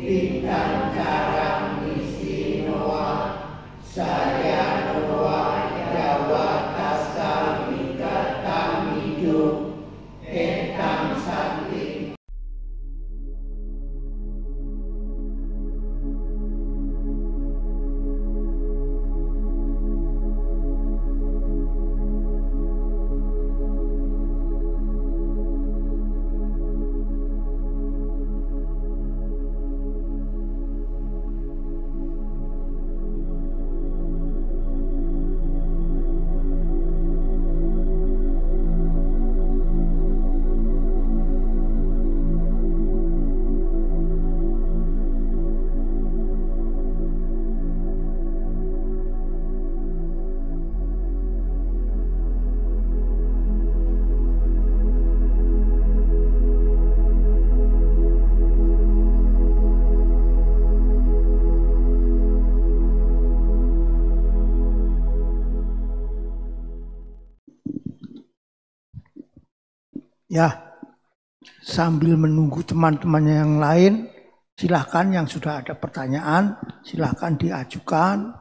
Ingkang jarang ngisi Noah, saya Noah Jawa tasa wikatan hidup entang santi. Ya, sambil menunggu teman-temannya yang lain, silahkan yang sudah ada pertanyaan, silahkan diajukan.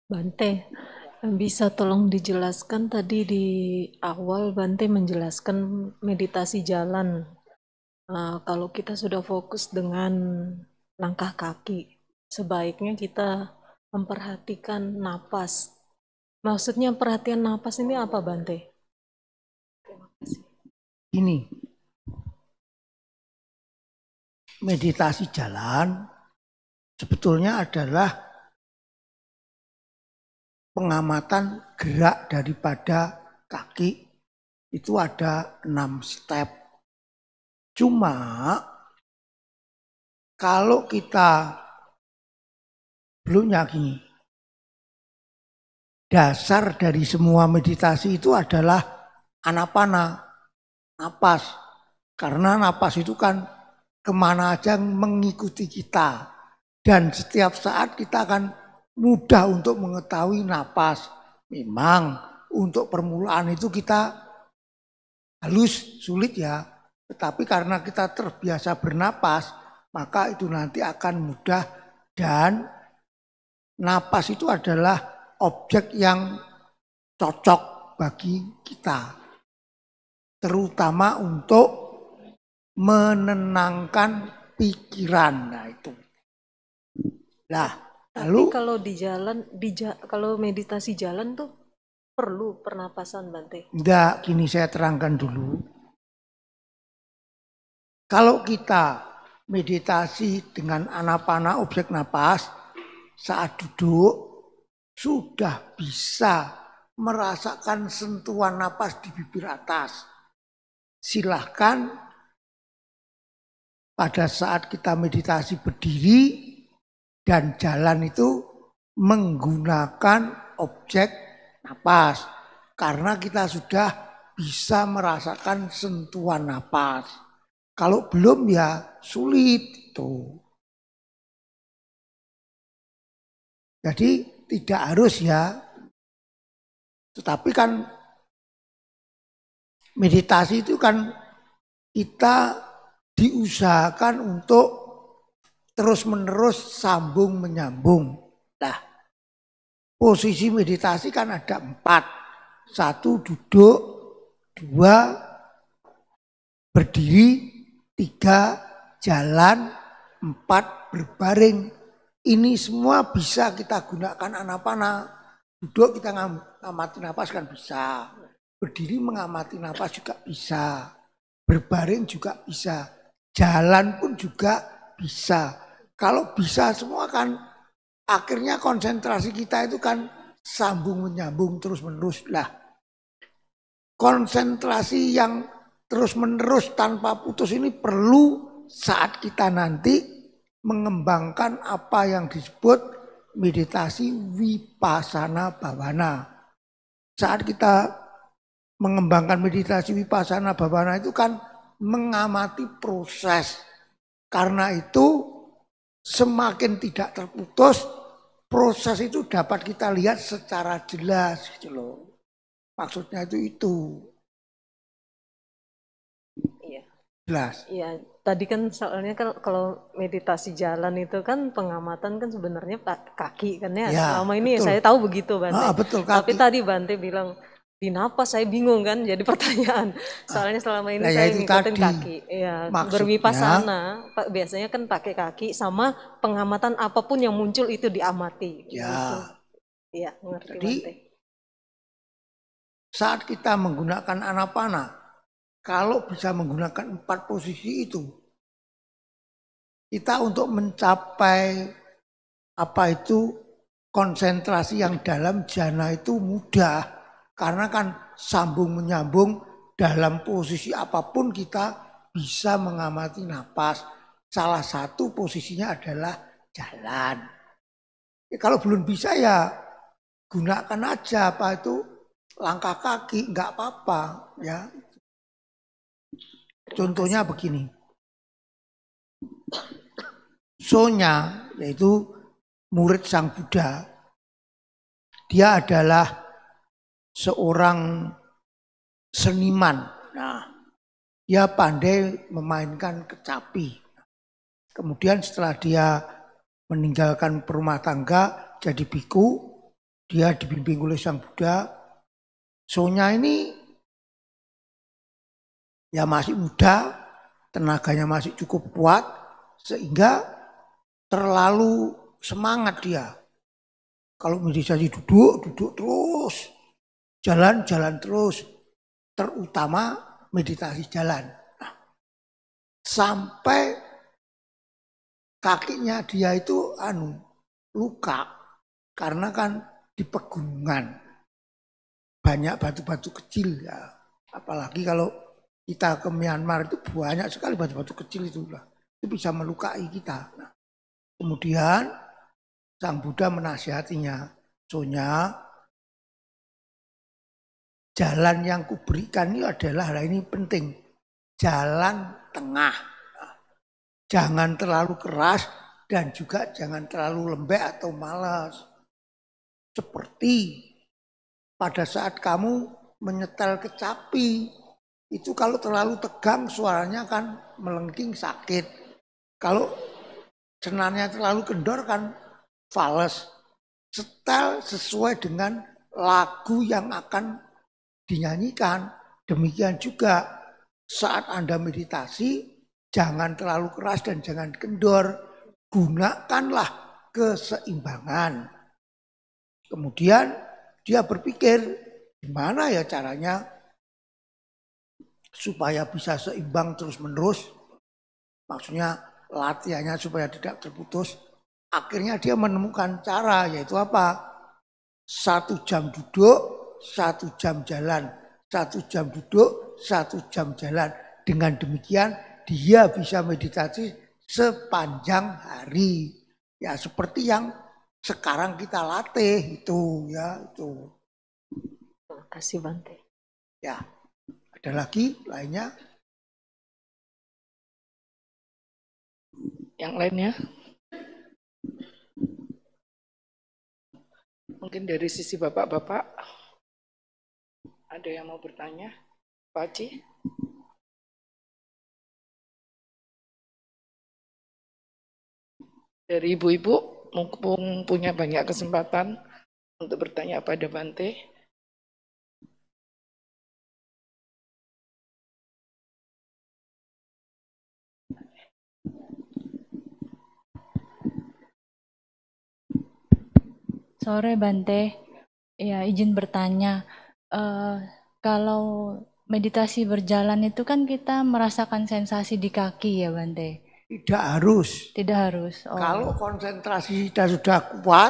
Bante, bisa tolong dijelaskan tadi di awal Bante menjelaskan meditasi jalan. Kalau kita sudah fokus dengan langkah kaki, sebaiknya kita memperhatikan napas. Maksudnya perhatian napas ini apa Bante? Terima kasih. Ini, meditasi jalan sebetulnya adalah pengamatan gerak daripada kaki. Itu ada 6 step. Cuma kalau kita belum yakini, dasar dari semua meditasi itu adalah anapana, napas. Karena napas itu kan kemana aja mengikuti kita. Dan setiap saat kita akan mudah untuk mengetahui napas. Memang untuk permulaan itu kita halus, sulit ya. Tetapi karena kita terbiasa bernapas, maka itu nanti akan mudah. Dan napas itu adalah objek yang cocok bagi kita. Terutama untuk menenangkan pikiran. Nah itu. Nah, lalu kalau di jalan, kalau meditasi jalan tuh perlu pernapasan Bante? Enggak, gini saya terangkan dulu. Kalau kita meditasi dengan anapana objek napas, saat duduk sudah bisa merasakan sentuhan napas di bibir atas. Silahkan pada saat kita meditasi berdiri dan jalan itu menggunakan objek napas. Karena kita sudah bisa merasakan sentuhan napas. Kalau belum ya sulit tuh. Jadi tidak harus ya. Tetapi kan meditasi itu kan kita diusahakan untuk terus-menerus sambung menyambung. Nah, posisi meditasi kan ada 4. 1 duduk, 2 berdiri, 3 jalan, 4 berbaring. Ini semua bisa kita gunakan anapana. Duduk kita mengamati napas kan bisa. Berdiri mengamati napas juga bisa. Berbaring juga bisa. Jalan pun juga bisa. Kalau bisa semua kan akhirnya konsentrasi kita itu kan sambung menyambung terus menerus. Lah, konsentrasi yang terus menerus tanpa putus ini perlu saat kita nanti mengembangkan apa yang disebut meditasi vipassana bhavana. Saat kita mengembangkan meditasi vipassana bhavana itu kan mengamati proses. Karena itu semakin tidak terputus, proses itu dapat kita lihat secara jelas gitu loh. Maksudnya itu. Iya. Jelas. Iya, tadi kan soalnya kalau meditasi jalan itu kan pengamatan kan sebenarnya kaki kan ya. Ya, Selama ini betul. saya tahu begitu Bante. Betul, Tapi kaki. tadi Bante bilang di napas, saya bingung kan jadi pertanyaan. Soalnya selama ini saya ngikutin kaki. Iya, berwipasana biasanya kan pakai kaki sama pengamatan apapun yang muncul itu diamati. Ya. Iya, ngerti Jadi, Bante. saat kita menggunakan anapana, kalau bisa menggunakan 4 posisi itu, kita untuk mencapai konsentrasi yang dalam jana itu mudah. Karena kan sambung menyambung dalam posisi apapun kita bisa mengamati napas. Salah satu posisinya adalah jalan. Kalau belum bisa ya gunakan aja langkah kaki, nggak apa-apa ya. Contohnya begini. Sonya, yaitu murid Sang Buddha, dia adalah seorang seniman. Nah, dia pandai memainkan kecapi. Kemudian setelah dia meninggalkan rumah tangga, jadi biku, dia dibimbing oleh Sang Buddha. Sonya ini ya masih muda, tenaganya masih cukup kuat, sehingga terlalu semangat dia. Kalau meditasi duduk terus, jalan terus, terutama meditasi jalan. Nah, sampai kakinya dia itu luka, karena kan di pegunungan banyak batu-batu kecil ya. Apalagi kalau kita ke Myanmar itu banyak sekali batu-batu kecil itu bisa melukai kita. Nah, kemudian Sang Buddha menasihatinya, Sonya, jalan yang kuberikan ini adalah, ini penting, jalan tengah. Nah, jangan terlalu keras dan juga jangan terlalu lembek atau malas. Seperti pada saat kamu menyetel kecapi, itu kalau terlalu tegang suaranya kan melengking, sakit. Kalau senarnya terlalu kendor kan fales. Setel sesuai dengan lagu yang akan dinyanyikan. Demikian juga saat Anda meditasi, jangan terlalu keras dan jangan kendor. Gunakanlah keseimbangan. Kemudian dia berpikir, gimana ya caranya supaya bisa seimbang terus-menerus. Maksudnya latihannya supaya tidak terputus. Akhirnya dia menemukan cara, yaitu apa? 1 jam duduk, 1 jam jalan. 1 jam duduk, 1 jam jalan. Dengan demikian dia bisa meditasi sepanjang hari. Ya seperti yang sekarang kita latih itu ya itu. Terima kasih Bante. Ya, ada lagi lainnya? Yang lainnya? Mungkin dari sisi bapak-bapak ada yang mau bertanya? Pak Haji? Dari ibu-ibu, mumpung punya banyak kesempatan untuk bertanya pada Bante. Sore Bante, ya izin bertanya, kalau meditasi berjalan itu kan kita merasakan sensasi di kaki ya Bante? Tidak harus. Tidak harus. Oh. Kalau konsentrasi kita sudah kuat,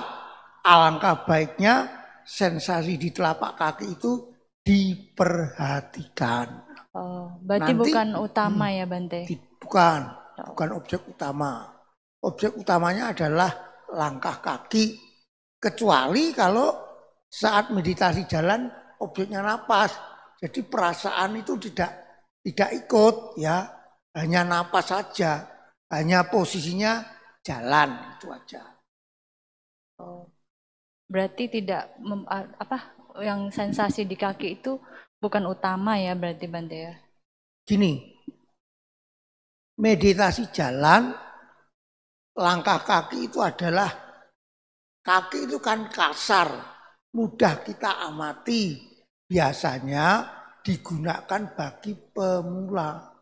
alangkah baiknya sensasi di telapak kaki itu diperhatikan. Oh, berarti nanti, bukan utama ya Bante? Bukan objek utama. Objek utamanya adalah langkah kaki. Kecuali kalau saat meditasi jalan objeknya napas. Jadi perasaan itu tidak ikut ya. Hanya napas saja. Hanya posisinya jalan itu aja. Oh. Berarti tidak yang sensasi di kaki itu bukan utama ya berarti Bante ya? Gini, meditasi jalan, langkah kaki itu adalah, kaki itu kan kasar, mudah kita amati. Biasanya digunakan bagi pemula.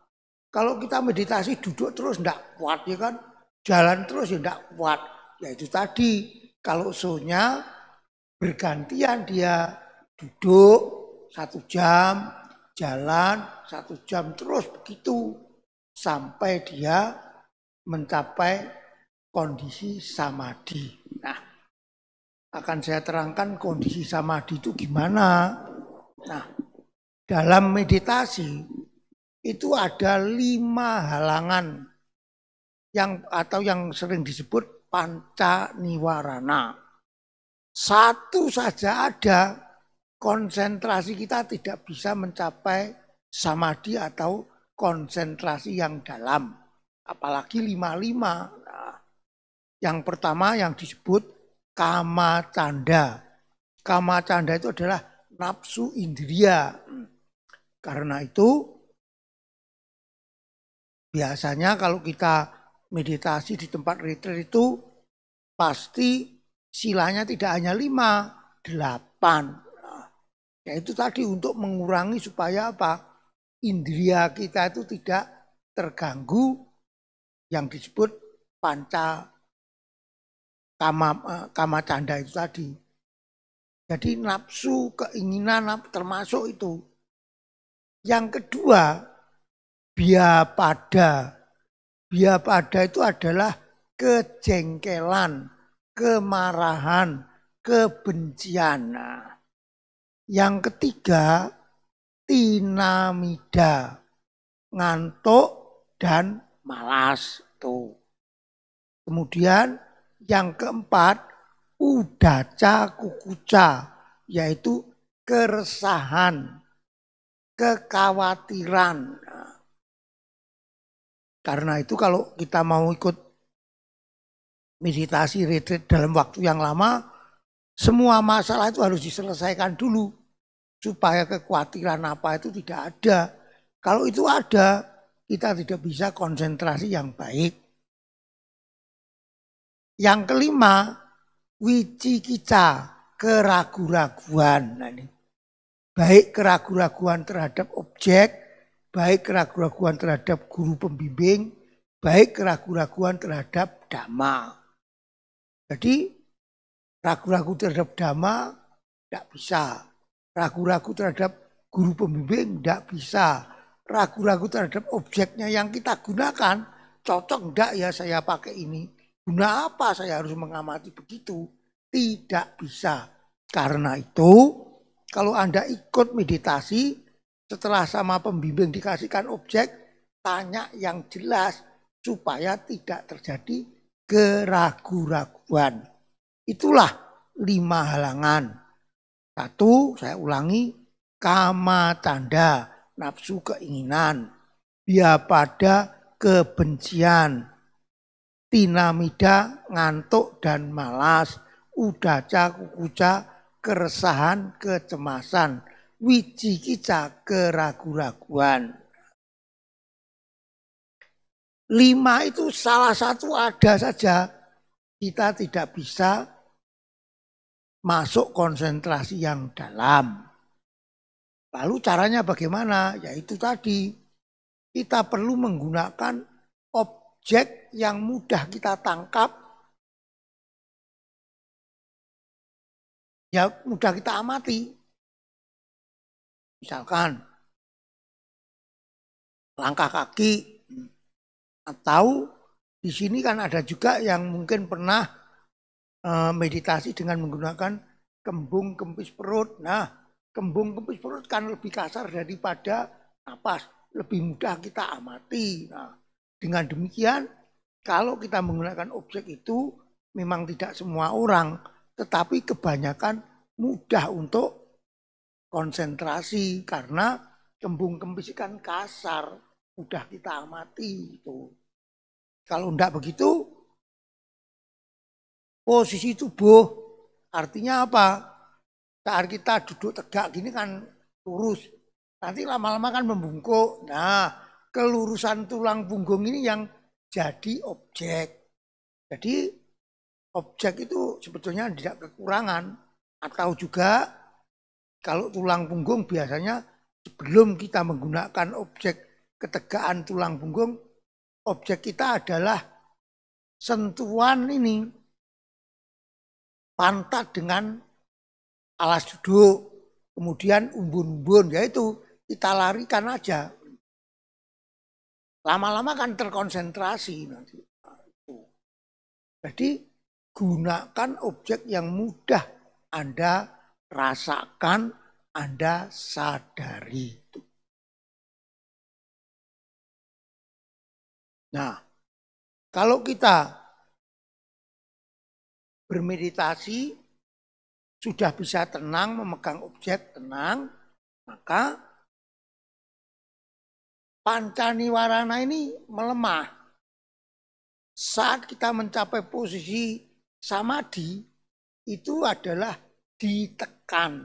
Kalau kita meditasi duduk terus enggak kuat ya kan, jalan terus ya enggak kuat. Ya itu tadi, kalau show-nya bergantian dia duduk 1 jam, jalan 1 jam terus begitu sampai dia mencapai kondisi samadhi. Nah, akan saya terangkan kondisi samadhi itu gimana. Nah, dalam meditasi itu ada 5 halangan yang sering disebut panca niwarana. 1 saja ada, konsentrasi kita tidak bisa mencapai samadhi atau konsentrasi yang dalam. Apalagi 5. Nah, yang pertama yang disebut kama canda. Kama canda itu adalah nafsu indria. Karena itu biasanya kalau kita meditasi di tempat retreat itu pasti silanya tidak hanya 5, 8. Nah, yaitu tadi untuk mengurangi supaya apa? Indria kita itu tidak terganggu yang disebut panca kama canda itu tadi. Jadi nafsu, keinginan termasuk itu. Yang kedua, biapada. Biapada itu adalah kejengkelan, kemarahan, kebencian. Nah, yang ketiga, tinamida, ngantuk dan malas. Tuh. Kemudian yang keempat, udaca kukuca, yaitu keresahan, kekhawatiran. Nah, karena itu kalau kita mau ikut meditasi retreat dalam waktu yang lama, semua masalah itu harus diselesaikan dulu supaya kekhawatiran apa itu tidak ada. Kalau itu ada, kita tidak bisa konsentrasi yang baik. Yang kelima, wicikica, keraguan-raguan. Nah, ini. Baik keraguan-raguan terhadap objek, baik keraguan-raguan terhadap guru pembimbing, baik keraguan-raguan terhadap dhamma. Jadi ragu-ragu terhadap dhamma tidak bisa. Ragu-ragu terhadap guru pembimbing tidak bisa. Ragu-ragu terhadap objeknya yang kita gunakan, cocok enggak ya saya pakai ini? Guna apa saya harus mengamati begitu? Tidak bisa. Karena itu, kalau Anda ikut meditasi, setelah sama pembimbing dikasihkan objek, tanya yang jelas supaya tidak terjadi keraguan-raguan. Itulah 5 halangan. 1, saya ulangi, kama canda, nafsu keinginan, biapada kebencian, tinamida ngantuk dan malas, udaca kukuca keresahan kecemasan, wicikica keraguan-raguan. 5 itu salah satu ada saja, kita tidak bisa masuk konsentrasi yang dalam. Lalu caranya bagaimana? Yaitu tadi, kita perlu menggunakan objek yang mudah kita tangkap, ya mudah kita amati. Misalkan langkah kaki, atau di sini kan ada juga yang mungkin pernah meditasi dengan menggunakan kembung kempis perut. Nah, kembung kempis perut kan lebih kasar daripada napas, lebih mudah kita amati. Nah, dengan demikian, kalau kita menggunakan objek itu, memang tidak semua orang, tetapi kebanyakan mudah untuk konsentrasi karena kembung kempis kan kasar, mudah kita amati itu. Kalau enggak begitu, posisi tubuh artinya apa? saat kita duduk tegak gini kan lurus. Nanti lama-lama kan membungkuk. Nah, kelurusan tulang punggung ini yang jadi objek. Jadi objek itu sebetulnya tidak kekurangan. Atau juga kalau tulang punggung biasanya sebelum kita menggunakan objek ketegaan tulang punggung, objek kita adalah sentuhan ini pantat dengan alas duduk, kemudian umbun-umbun, yaitu kita larikan aja. Lama-lama kan terkonsentrasi nanti. Jadi gunakan objek yang mudah Anda rasakan, Anda sadari. Nah, kalau kita bermeditasi, sudah bisa tenang, memegang objek tenang, maka pancaniwarana ini melemah. Saat kita mencapai posisi samadhi, itu adalah ditekan.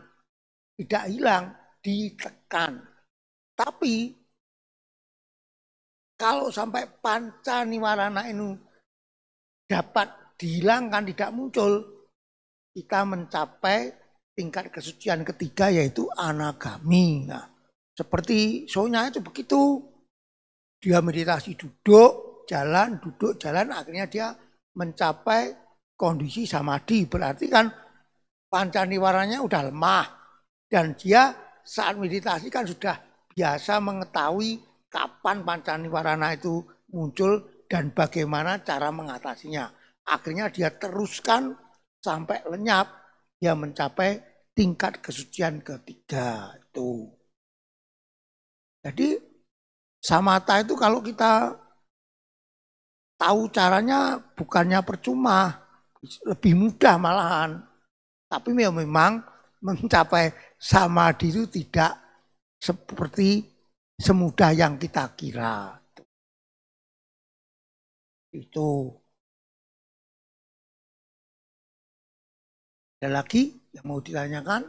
Tidak hilang, ditekan. Tapi kalau sampai pancaniwarana ini dapat dihilangkan, tidak muncul, kita mencapai tingkat kesucian ketiga yaitu anagami. Nah, seperti Sonya itu begitu. Dia meditasi duduk, jalan, akhirnya dia mencapai kondisi samadhi. Berarti kan pancaniwaranya udah lemah. Dan dia saat meditasi kan sudah biasa mengetahui kapan pancaniwarana itu muncul dan bagaimana cara mengatasinya. Akhirnya dia teruskan sampai lenyap, dia mencapai tingkat kesucian ketiga itu. Jadi samatha itu kalau kita tahu caranya bukannya percuma, lebih mudah malahan. Tapi memang mencapai samadhi itu tidak seperti semudah yang kita kira. Itu. Ada lagi yang mau ditanyakan?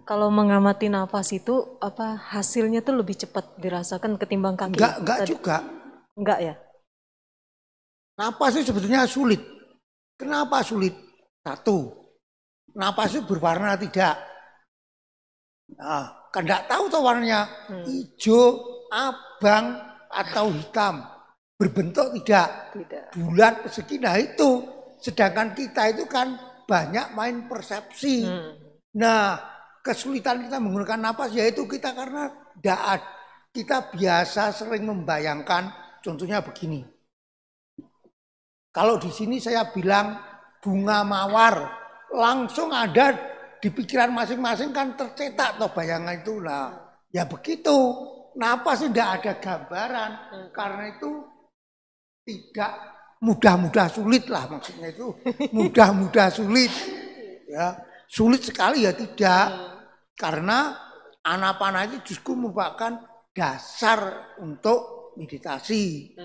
Kalau mengamati nafas itu apa hasilnya tuh lebih cepat dirasakan ketimbang kaki? Enggak juga. Enggak ya? Napas itu sebetulnya sulit. Kenapa sulit? Satu, napas itu berwarna tidak. Nah, kan enggak tahu tuh warnanya hijau, abang, atau hitam. Berbentuk tidak. Bulat, persegi. Nah itu. Sedangkan kita itu kan banyak main persepsi. Nah, kesulitan kita menggunakan napas yaitu kita karena kita biasa sering membayangkan, contohnya begini. Kalau di sini saya bilang bunga mawar, langsung ada di pikiran masing-masing kan tercetak toh bayangan itu lah. Ya begitu, napas tidak ada gambaran, karena itu tidak mudah-mudah sulit lah maksudnya itu, mudah-mudah sulit, ya sulit sekali ya tidak, karena anapana itu justru merupakan dasar untuk meditasi.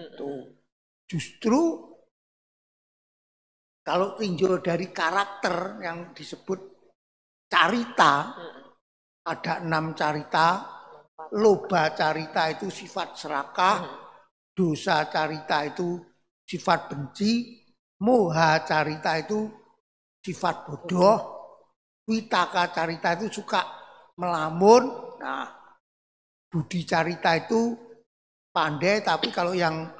Justru kalau tinjau dari karakter yang disebut carita, ada 6 carita. Loba carita itu sifat serakah, dosa carita itu sifat benci, moha carita itu sifat bodoh, witaka carita itu suka melamun. Nah, budi carita itu pandai, tapi kalau yang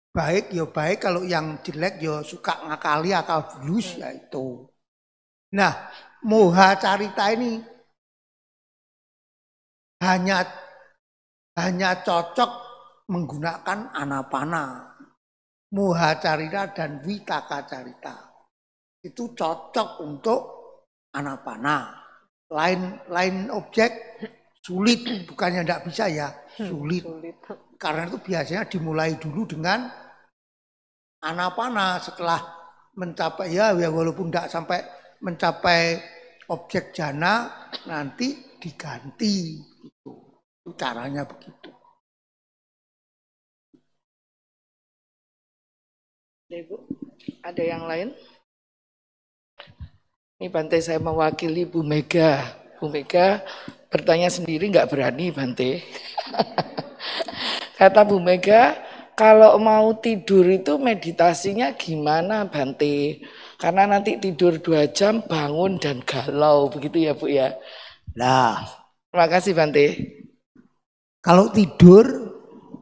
baik ya baik, kalau yang jelek ya suka ngakali, akal bulus ya itu. Nah, moha carita ini hanya cocok menggunakan anapana. Moha carita dan witaka carita itu cocok untuk anapana. Lain objek sulit, bukannya tidak bisa ya, sulit. Karena itu biasanya dimulai dulu dengan anapana, setelah mencapai ya walaupun tidak sampai mencapai objek jana, nanti diganti. Itu caranya begitu. Ibu, ada yang lain? Ini Bante saya mewakili Bu Mega. Bu Mega bertanya sendiri nggak berani Bante. Kata Bu Mega, kalau mau tidur itu meditasinya gimana Bante? Karena nanti tidur 2 jam bangun dan galau, begitu ya Bu ya? Nah, terima kasih Bante. Kalau tidur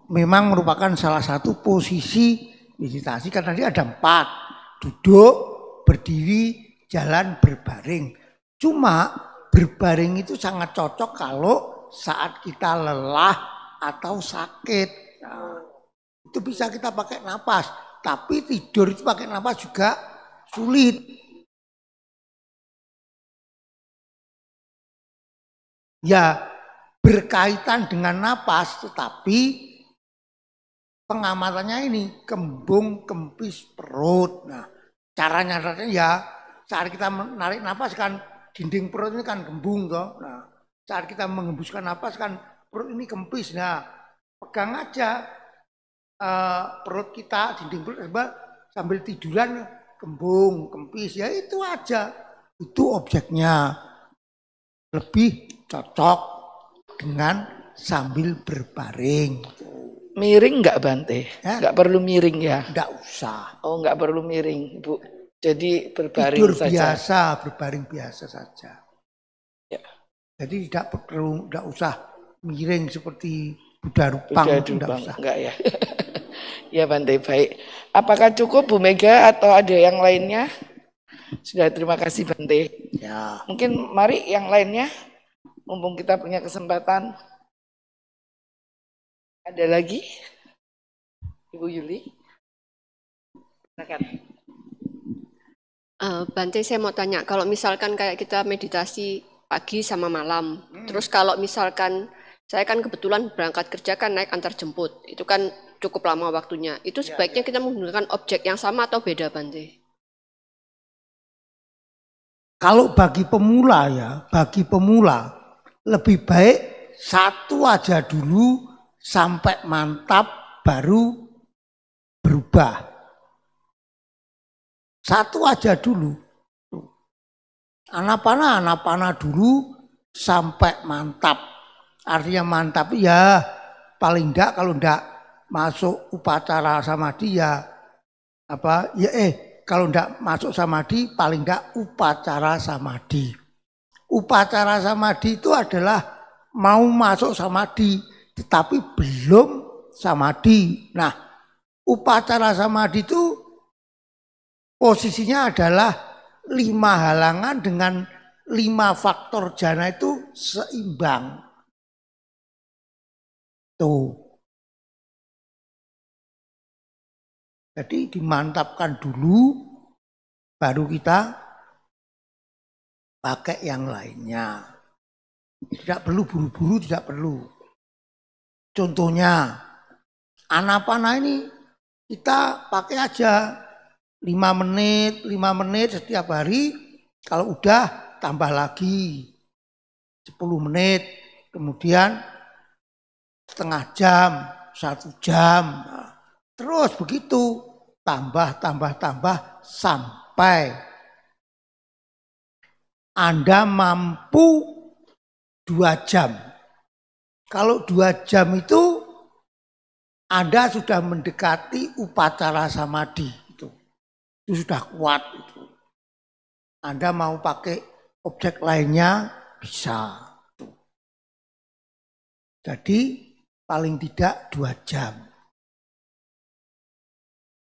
memang merupakan salah satu posisi meditasi karena dia ada 4. Duduk, berdiri, jalan, berbaring. Cuma berbaring itu sangat cocok kalau saat kita lelah atau sakit. Nah, itu bisa kita pakai napas. Tapi tidur itu pakai napas juga sulit. Ya berkaitan dengan napas, tetapi pengamatannya ini kembung kempis perut. Nah, caranya ya saat kita menarik napas kan dinding perut ini kan kembung toh. Nah, saat kita mengembuskan napas kan perut ini kempis. Nah, pegang aja perut kita, dinding perut sambil tiduran kembung kempis, ya itu aja. Itu objeknya. Lebih cocok dengan sambil berbaring. Miring nggak Bante? Ya? Nggak perlu miring ya? Nggak usah. Oh, nggak perlu miring, Bu. Jadi berbaring tidur saja. Biasa, berbaring biasa saja. Ya. Jadi nggak usah miring seperti Buddha Rupang. Nggak usah. Enggak ya. Ya Bante, baik. Apakah cukup Bu Mega atau ada yang lainnya? Sudah, terima kasih Bante. Ya. Mungkin mari yang lainnya, mumpung kita punya kesempatan. Ada lagi? Ibu Yuli? Silakan. Bante, saya mau tanya, kalau misalkan kayak kita meditasi pagi sama malam, terus kalau misalkan saya kan kebetulan berangkat kerja kan naik antar jemput, itu kan cukup lama waktunya. Itu sebaiknya kita menggunakan objek yang sama atau beda Bante? Kalau bagi pemula lebih baik satu aja dulu sampai mantap baru berubah. Satu aja dulu. Anapana dulu sampai mantap. Artinya mantap ya paling enggak kalau enggak masuk upacara samadhi ya kalau enggak masuk samadhi paling enggak upacara samadhi. Upacara samadhi itu adalah mau masuk samadhi tetapi belum samadhi. Nah, upacara samadhi itu posisinya adalah 5 halangan dengan 5 faktor jana itu seimbang. Tuh. Jadi dimantapkan dulu, baru kita pakai yang lainnya. Tidak perlu buru-buru, tidak perlu. Contohnya, anapana ini kita pakai aja 5 menit setiap hari. Kalau udah tambah lagi 10 menit, kemudian setengah jam, 1 jam. Nah, terus begitu, tambah sampai Anda mampu 2 jam. Kalau 2 jam itu Anda sudah mendekati upacara samadhi. Itu sudah kuat itu. Anda mau pakai objek lainnya bisa. Jadi paling tidak 2 jam.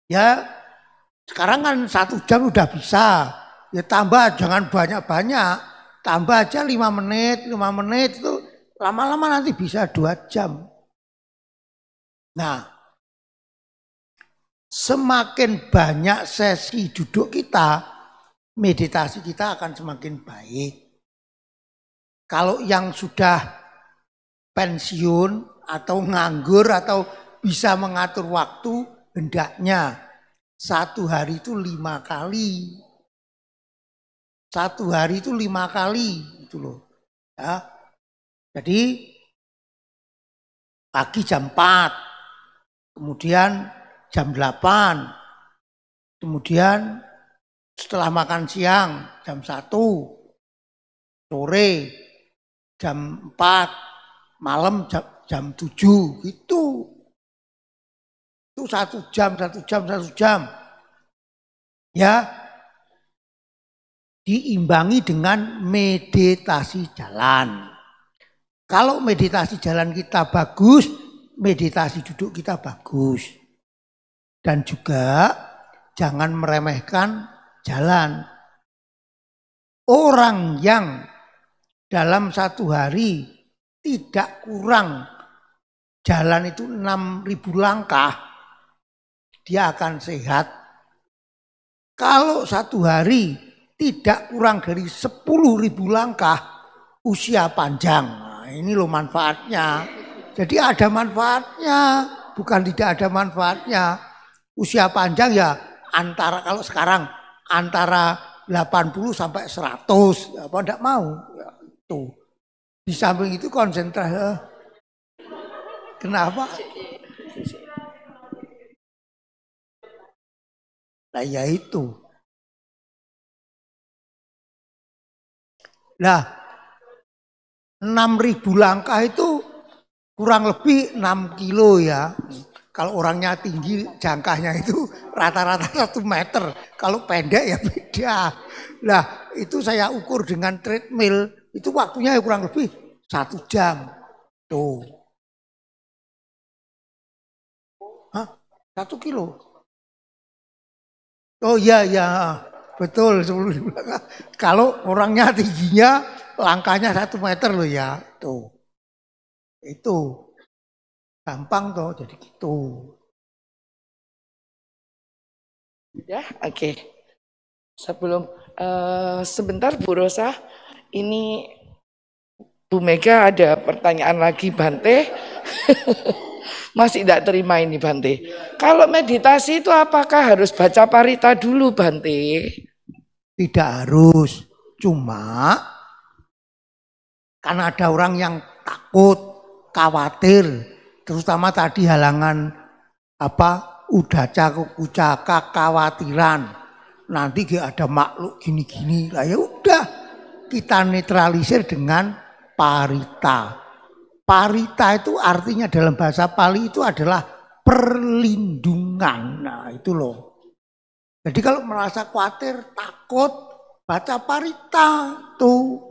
Ya sekarang kan 1 jam udah bisa. Ya tambah, jangan banyak-banyak. Tambah aja 5 menit itu lama-lama nanti bisa 2 jam. Nah, semakin banyak sesi duduk kita, meditasi kita akan semakin baik. Kalau yang sudah pensiun atau nganggur atau bisa mengatur waktu, hendaknya 1 hari itu 5 kali. 1 hari itu 5 kali itu loh. Ya. Jadi pagi jam 4, kemudian jam 8, Kemudian setelah makan siang jam 1, sore jam 4, malam jam 7 gitu. Itu 1 jam. Ya, diimbangi dengan meditasi jalan. Kalau meditasi jalan kita bagus, meditasi duduk kita bagus. Dan juga jangan meremehkan jalan. Orang yang dalam satu hari tidak kurang jalan itu 6.000 langkah, dia akan sehat. Kalau satu hari tidak kurang dari 10.000 langkah, usia panjang. Nah, ini loh manfaatnya. Jadi ada manfaatnya, bukan tidak ada manfaatnya. Usia panjang ya antara, kalau sekarang antara 80 sampai 100, apa enggak mau. Ya, itu. Di samping itu konsentrasi. Kenapa? Nah ya itu. Nah 6.000 langkah itu kurang lebih 6 kilo ya. Kalau orangnya tinggi jangkahnya itu rata-rata 1 meter. Kalau pendek ya beda. Nah itu saya ukur dengan treadmill. Itu waktunya ya kurang lebih 1 jam. Tuh. Hah? 1 kilo? Oh iya, betul 10.000 langkah. Kalau orangnya tingginya langkahnya 1 meter loh ya. Tuh. Itu. Gampang toh jadi gitu. Ya, oke. Sebelum sebentar Bu Rosa, ini Bu Mega ada pertanyaan lagi Bante. Masih tidak terima ini Bante. Kalau meditasi itu apakah harus baca parita dulu Bante? Tidak harus. Cuma karena ada orang yang takut, khawatir, terutama tadi halangan udaca kucaka, kekhawatiran. Nanti ada makhluk gini-gini. Lah ya udah, kita netralisir dengan parita. Parita itu artinya dalam bahasa Pali itu adalah perlindungan. Nah itu loh. Jadi kalau merasa khawatir, takut, baca parita. Tuh.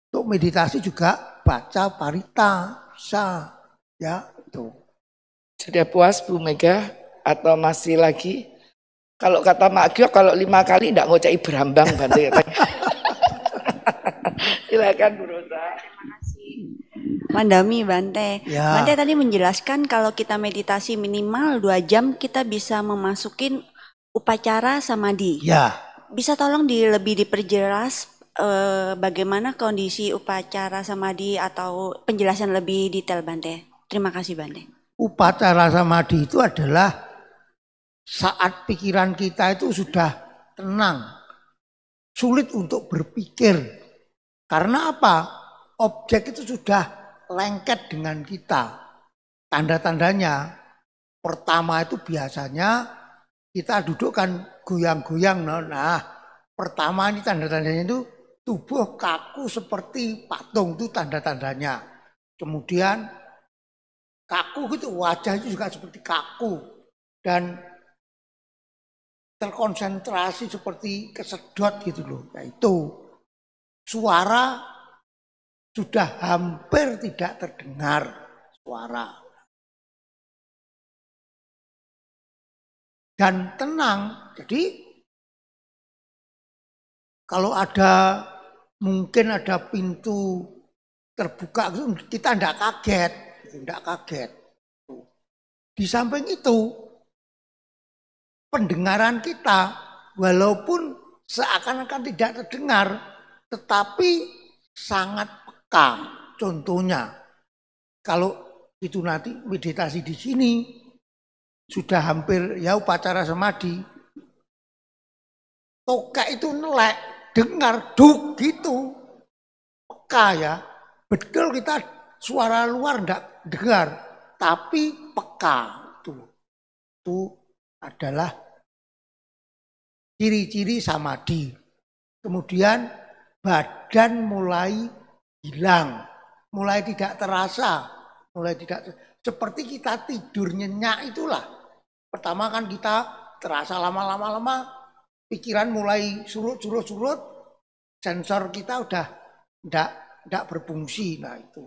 Untuk meditasi juga baca parita. Bisa. Ya tuh. Sudah puas Bu Mega atau masih lagi? Kalau kata Mak Gio, kalau 5 kali enggak ngocai berambang Bante. Silakan Bu Rosa. Terima kasih. Mandami Bante. Ya. Bante tadi menjelaskan kalau kita meditasi minimal 2 jam kita bisa memasukin upacara samadhi. Ya. Bisa tolong lebih diperjelas bagaimana kondisi upacara samadhi atau penjelasan lebih detail Bante. Terima kasih Bante. Upacara samadhi itu adalah saat pikiran kita itu sudah tenang, sulit untuk berpikir. Karena apa? Objek itu sudah lengket dengan kita. Tanda-tandanya, pertama itu biasanya kita dudukkan goyang-goyang. Nah, pertama ini tanda-tandanya itu tubuh kaku seperti patung, itu tanda-tandanya. Kemudian kaku gitu, wajah itu juga seperti kaku. Dan terkonsentrasi seperti kesedot gitu loh. Nah itu suara sudah hampir tidak terdengar suara. Dan tenang. Jadi kalau mungkin ada pintu terbuka kita tidak kaget, tidak kaget. Di samping itu pendengaran kita walaupun seakan-akan tidak terdengar tetapi sangat peka. Contohnya kalau itu nanti meditasi di sini sudah hampir ya upacara samadhi, tokek itu nelek, dengar duk gitu, peka ya. Betul kita suara luar enggak dengar tapi peka. Itu adalah ciri-ciri samadhi. Kemudian badan mulai hilang, mulai tidak terasa, seperti kita tidur nyenyak itulah. Pertama kan kita terasa lama-lama pikiran mulai surut, sensor kita udah tidak berfungsi. Nah itu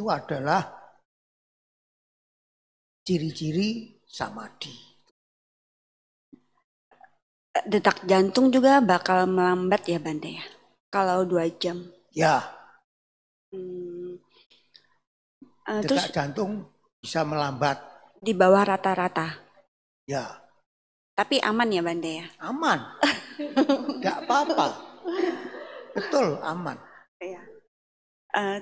adalah ciri-ciri samadhi. Detak jantung juga bakal melambat ya Bante ya? Kalau 2 jam? Ya. Detak jantung bisa melambat. Di bawah rata-rata? Ya. Tapi aman ya Bante ya? Aman. Tidak apa-apa. Betul, aman. Ya.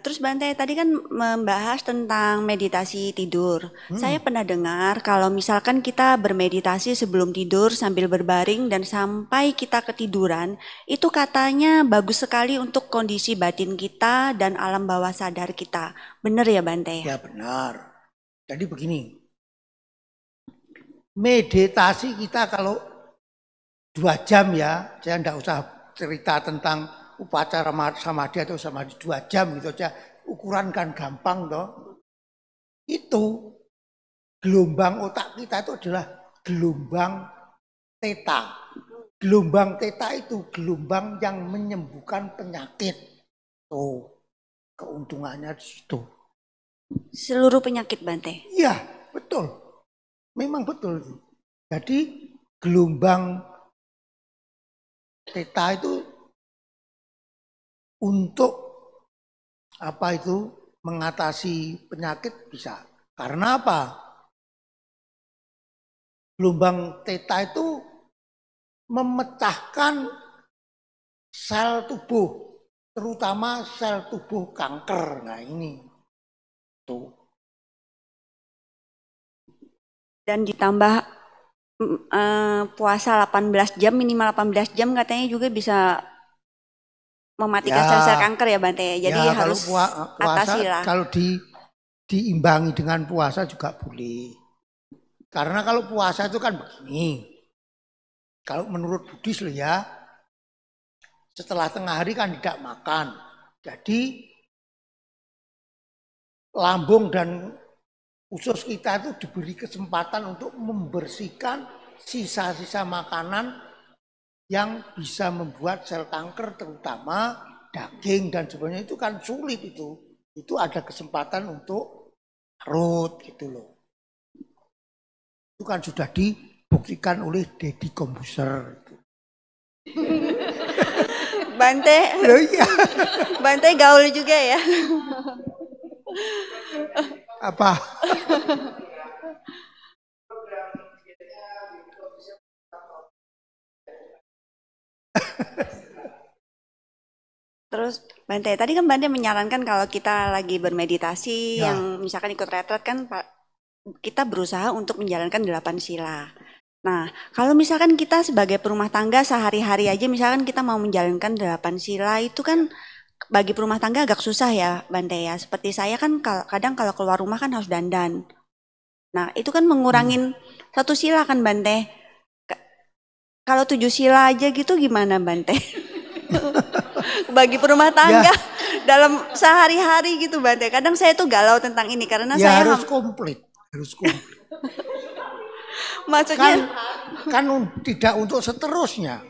Terus Bante tadi kan membahas tentang meditasi tidur. Saya pernah dengar kalau misalkan kita bermeditasi sebelum tidur sambil berbaring dan sampai kita ketiduran, itu katanya bagus sekali untuk kondisi batin kita dan alam bawah sadar kita. Benar ya Bante? Ya benar. Jadi begini, meditasi kita kalau 2 jam ya, saya tidak usah cerita tentang upacara samadhi atau samadhi 2 jam gitu aja, ukuran kan gampang toh. Itu gelombang otak kita itu adalah gelombang theta. Gelombang theta itu gelombang yang menyembuhkan penyakit. Tuh, keuntungannya di situ. Seluruh penyakit Bante? Iya, betul. Memang betul itu. Jadi gelombang theta itu untuk apa itu mengatasi penyakit bisa. Karena apa? Gelombang theta itu memecahkan sel tubuh, terutama sel tubuh kanker. Nah ini tuh. Dan ditambah puasa 18 jam, minimal 18 jam katanya juga bisa mematikan sel-sel kanker ya Bante. Jadi ya, harus puasa, atasi lah. Kalau diimbangi dengan puasa juga boleh. Karena kalau puasa itu kan begini. Kalau menurut Buddhis loh ya, setelah tengah hari kan tidak makan. Jadi lambung dan usus kita itu diberi kesempatan untuk membersihkan sisa-sisa makanan yang bisa membuat sel kanker, terutama daging dan sebagainya, itu kan sulit itu. Itu ada kesempatan untuk larut gitu loh. Itu kan sudah dibuktikan oleh Deddy Kombuser. Bante, iya. Bante gaul juga ya? Apa? Terus Bante, tadi kan Bante menyarankan kalau kita lagi bermeditasi ya, yang misalkan ikut retret kan kita berusaha untuk menjalankan 8 sila. Nah, kalau misalkan kita sebagai perumah tangga sehari-hari aja misalkan kita mau menjalankan 8 sila itu kan bagi perumah tangga agak susah ya Bante ya. Seperti saya kan kadang kalau keluar rumah kan harus dandan. Nah, itu kan mengurangin 1 sila kan Bante. Kalau 7 sila aja gitu gimana Bante? Bagi perumah tangga dalam sehari-hari gitu Bante. Kadang saya tuh galau tentang ini karena saya harus komplit. Maksudnya kan tidak untuk seterusnya.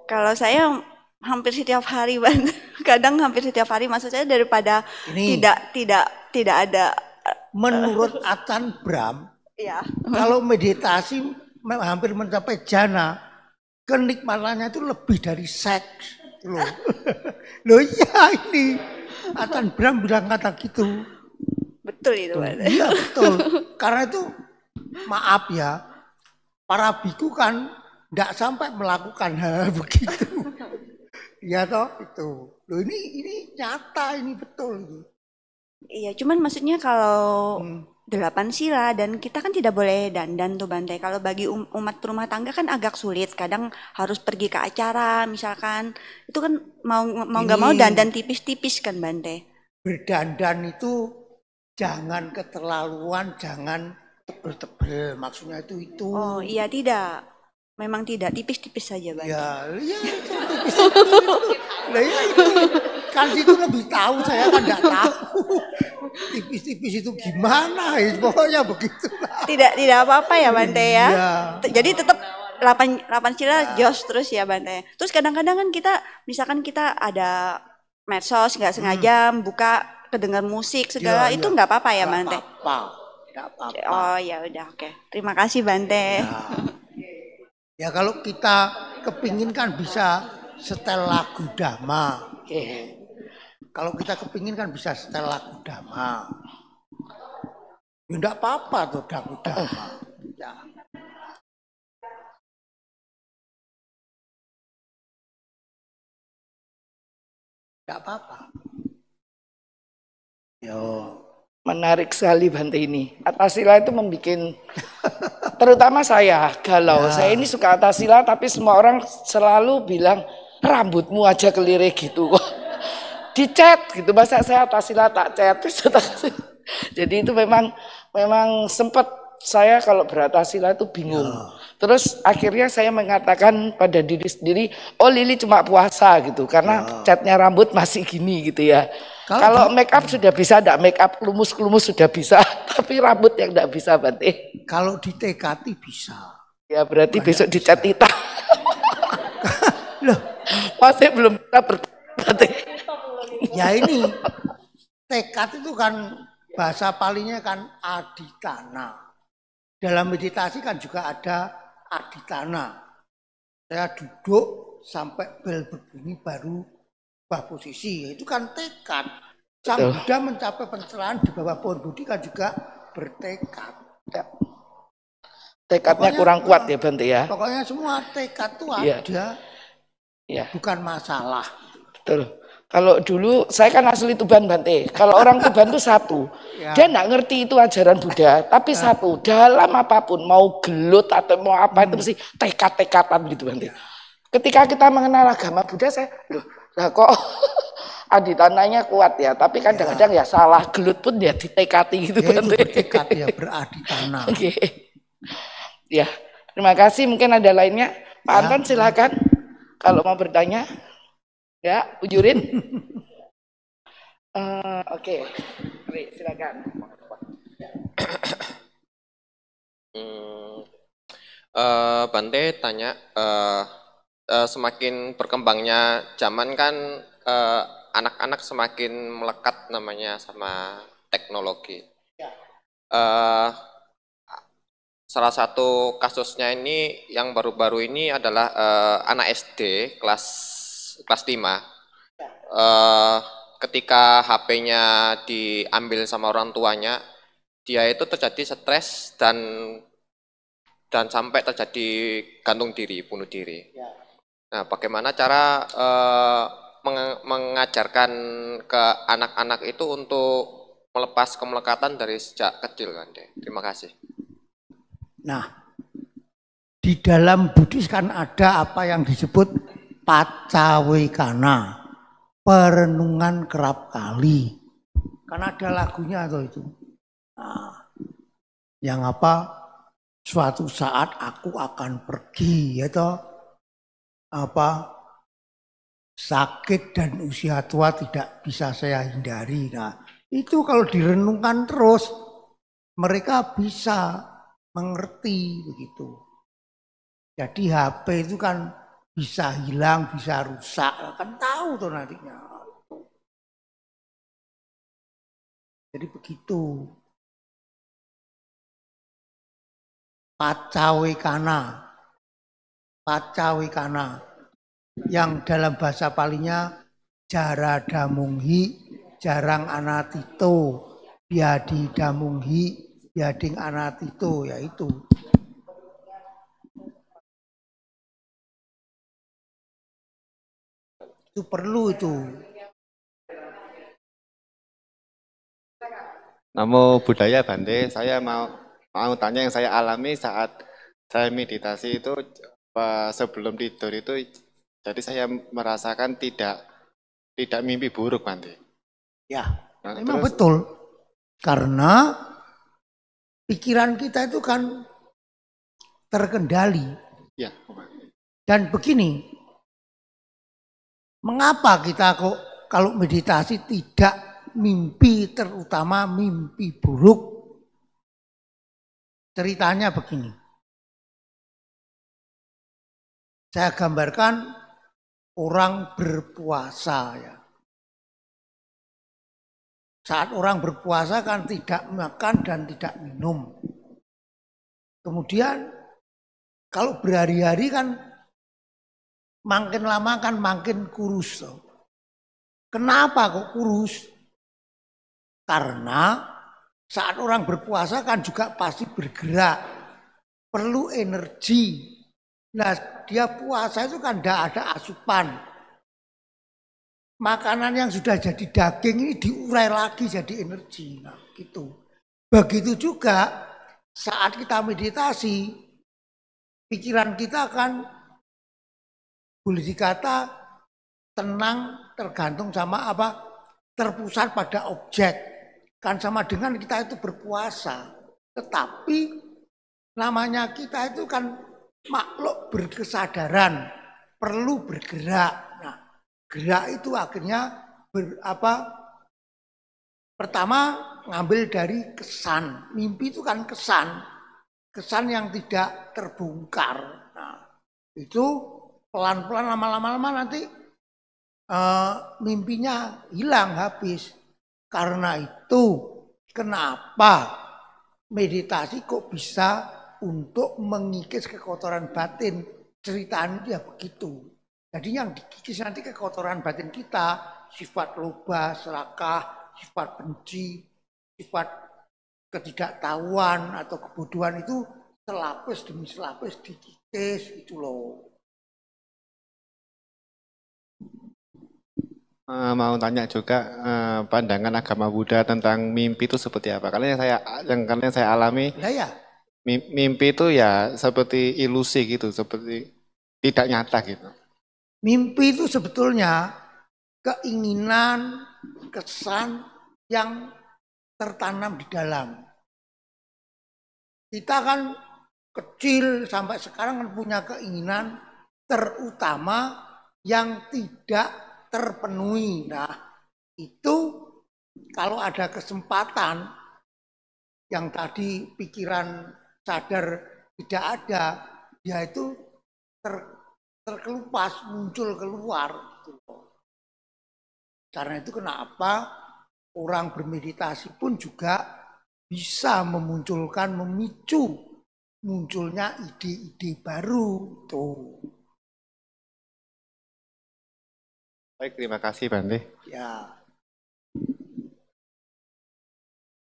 Kalau saya hampir setiap hari Bante. Kadang hampir setiap hari, maksud saya daripada ini, tidak ada. Menurut Atan Bram, ya. Kalau meditasi hampir mencapai jana, kenikmatannya itu lebih dari seks. Loh iya ini Atan Bram bilang kata gitu. Betul itu Bante. Iya betul. Karena itu maaf ya, para biku kan tidak sampai melakukan hal begitu. Iya toh itu. Loh ini nyata, ini betul. Iya, cuman maksudnya kalau 8 sila dan kita kan tidak boleh dandan tuh Bante. Kalau bagi umat rumah tangga kan agak sulit. Kadang harus pergi ke acara misalkan. Itu kan mau nggak mau dandan tipis-tipis kan Bante. Berdandan itu jangan keterlaluan, jangan tebel-tebel. Maksudnya itu. Oh iya tidak. memang tidak tipis-tipis saja, Bante? Ya, tipis-tipis. Lah ya, kan situ lebih tahu, saya kan nggak tahu. Tipis-tipis itu gimana? Pokoknya begitulah. Tidak apa-apa ya, Bante ya. Iya. Jadi tetap 8 sila jos terus ya, Bante. Terus kadang-kadang kan kita, misalkan kita ada medsos nggak sengaja buka kedengar musik segala, itu nggak apa-apa ya, Bante? Nggak apa-apa. Oh ya udah, oke. Terima kasih, Bante. Ya kalau kita kepingin kan bisa setel lagu dhamma. Kalau kita kepingin kan bisa setel lagu dhamma. Ya enggak apa-apa tuh lagu dhamma. Ya. Enggak apa-apa. Yo, menarik sekali Bante ini. Atasila itu membuat terutama saya galau. Ya. Saya ini suka Atasila tapi semua orang selalu bilang rambutmu aja kelirik gitu kok. Di chat gitu, masa saya Atasila tak chat. Jadi itu memang sempat saya kalau beratasila itu bingung. Ya. Terus akhirnya saya mengatakan pada diri sendiri, oh Lili cuma puasa gitu karena catnya rambut masih gini gitu ya. Kalau make up sudah bisa, enggak make up kelumus-kelumus sudah bisa, tapi rambut yang enggak bisa Bante. Kalau ditekati bisa. Ya berarti besok dicat kita. Loh, masih belum bisa berarti. Ya ini tekad itu kan bahasa palingnya kan aditana. Dalam meditasi kan juga ada aditana. Saya duduk sampai bel berbunyi baru ubah posisi, itu kan tekad. Sang Buddha mencapai pencerahan di bawah pohon Bodhi kan juga bertekad. Ya. Tekadnya pokoknya, kurang kuat ya Bante ya. Pokoknya semua tekad itu ada, bukan masalah. Betul. Kalau dulu saya kan asli Tuban Bante. Kalau orang Tuban itu satu, dia nggak ngerti itu ajaran Buddha, tapi satu dalam apapun mau gelut atau mau apa itu mesti tekad-tekatan gitu Bante. Ketika kita mengenal agama Buddha saya lah kok aditananya kuat ya, tapi kadang-kadang ya salah gelut pun ya ditekati gitu kan. Bertekad ya beraditana. Oke. Ya, terima kasih. Mungkin ada lainnya. Pak Anton silakan kalau mau bertanya. Ya, ujurin. Oke. Silakan. Bante tanya, semakin berkembangnya zaman kan anak-anak semakin melekat namanya sama teknologi. Salah satu kasusnya ini yang baru-baru ini adalah anak SD kelas 5. Ketika HP-nya diambil sama orang tuanya, dia itu terjadi stres dan sampai terjadi gantung diri, bunuh diri. Nah, bagaimana cara mengajarkan ke anak-anak itu untuk melepas kemelekatan dari sejak kecil, Bante? Terima kasih. Nah, di dalam Buddhis kan ada apa yang disebut pacawekana, perenungan kerap kali. Kan ada lagunya itu. Nah, yang apa? Suatu saat aku akan pergi, ya toh. Apa? Sakit dan usia tua tidak bisa saya hindari. Nah, itu kalau direnungkan terus, mereka bisa mengerti begitu. Jadi HP itu kan bisa hilang, bisa rusak, kan tahu tuh nantinya. Jadi begitu. Pacawekana. Pacawekana. Yang dalam bahasa Palinya jaradamunghi, jarang anatito, biadi damunghi, biading anatito, yaitu. Itu perlu itu. Namo Buddhaya Bante, saya mau tanya yang saya alami saat saya meditasi itu sebelum tidur itu, jadi saya merasakan tidak mimpi buruk Bante. Ya, memang terus, betul. Karena pikiran kita itu kan terkendali. Ya. Dan begini, mengapa kita kok kalau meditasi tidak mimpi, terutama mimpi buruk? Ceritanya begini. Saya gambarkan orang berpuasa ya. Saat orang berpuasa kan tidak makan dan tidak minum. Kemudian kalau berhari-hari kan makin lama kan makin kurus. Kenapa kok kurus? Karena saat orang berpuasa kan juga pasti bergerak, perlu energi. Nah, dia puasa itu kan tidak ada asupan. Makanan yang sudah jadi daging ini diurai lagi jadi energi. Nah, gitu. Begitu juga saat kita meditasi, pikiran kita kan boleh dikata tenang, tergantung sama apa, terpusat pada objek. Kan sama dengan kita itu berpuasa. Tetapi namanya kita itu kan makhluk berkesadaran, perlu bergerak. Nah, gerak itu akhirnya pertama ngambil dari kesan. Mimpi itu kan kesan. Kesan yang tidak terbongkar. Nah, itu pelan-pelan lama-lama nanti mimpinya hilang habis. Karena itu kenapa meditasi kok bisa untuk mengikis kekotoran batin. Ceritanya dia begitu. Jadi yang dikikis nanti kekotoran batin kita, sifat loba, serakah, sifat benci, sifat ketidaktahuan atau kebodohan itu selapis demi selapis dikikis itu loh. Mau tanya juga pandangan agama Buddha tentang mimpi itu seperti apa? Karena yang saya alami, ya. Mimpi itu ya seperti ilusi gitu, seperti tidak nyata gitu. Mimpi itu sebetulnya keinginan, kesan yang tertanam di dalam. Kita kan kecil sampai sekarang kan punya keinginan, terutama yang tidak terpenuhi. Nah, itu kalau ada kesempatan yang tadi pikiran sadar tidak ada, dia itu terkelupas, muncul keluar. Karena itu kenapa orang bermeditasi pun juga bisa memunculkan, memicu munculnya ide-ide baru. Tuh. Baik, terima kasih Bante. Ya.